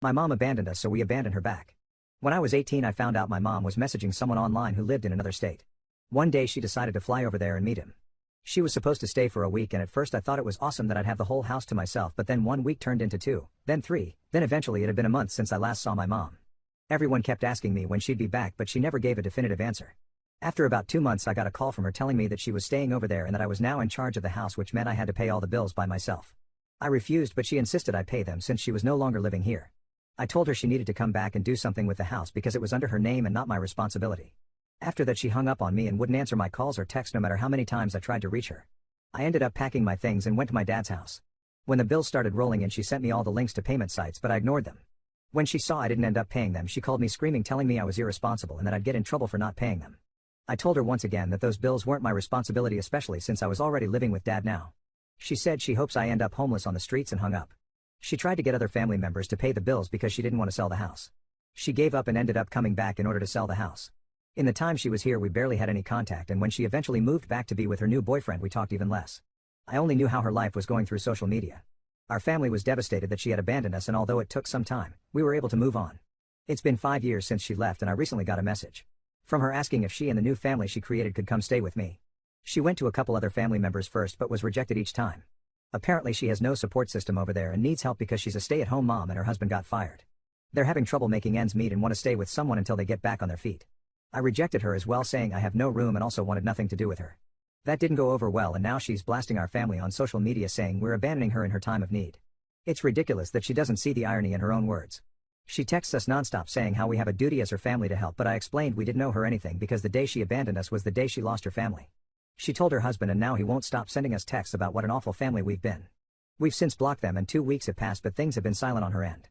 My mom abandoned us, so we abandoned her back. When I was 18, I found out my mom was messaging someone online who lived in another state. One day she decided to fly over there and meet him. She was supposed to stay for a week, and at first I thought it was awesome that I'd have the whole house to myself, but then 1 week turned into 2, then 3, then eventually it had been a month since I last saw my mom. Everyone kept asking me when she'd be back, but she never gave a definitive answer. After about 2 months I got a call from her telling me that she was staying over there and that I was now in charge of the house, which meant I had to pay all the bills by myself. I refused, but she insisted I pay them since she was no longer living here. I told her she needed to come back and do something with the house because it was under her name and not my responsibility. After that she hung up on me and wouldn't answer my calls or texts no matter how many times I tried to reach her. I ended up packing my things and went to my dad's house. When the bills started rolling in, she sent me all the links to payment sites, but I ignored them. When she saw I didn't end up paying them, she called me screaming, telling me I was irresponsible and that I'd get in trouble for not paying them. I told her once again that those bills weren't my responsibility, especially since I was already living with Dad now. She said she hopes I end up homeless on the streets and hung up. She tried to get other family members to pay the bills because she didn't want to sell the house. She gave up and ended up coming back in order to sell the house. In the time she was here we barely had any contact, and when she eventually moved back to be with her new boyfriend we talked even less. I only knew how her life was going through social media. Our family was devastated that she had abandoned us, and although it took some time, we were able to move on. It's been 5 years since she left, and I recently got a message from her asking if she and the new family she created could come stay with me. She went to a couple other family members first but was rejected each time. Apparently she has no support system over there and needs help because she's a stay-at-home mom and her husband got fired. They're having trouble making ends meet and want to stay with someone until they get back on their feet. I rejected her as well, saying I have no room and also wanted nothing to do with her. That didn't go over well, and now she's blasting our family on social media saying we're abandoning her in her time of need. It's ridiculous that she doesn't see the irony in her own words. She texts us nonstop saying how we have a duty as her family to help, but I explained we didn't owe her anything because the day she abandoned us was the day she lost her family. She told her husband, and now he won't stop sending us texts about what an awful family we've been. We've since blocked them, and 2 weeks have passed, but things have been silent on her end.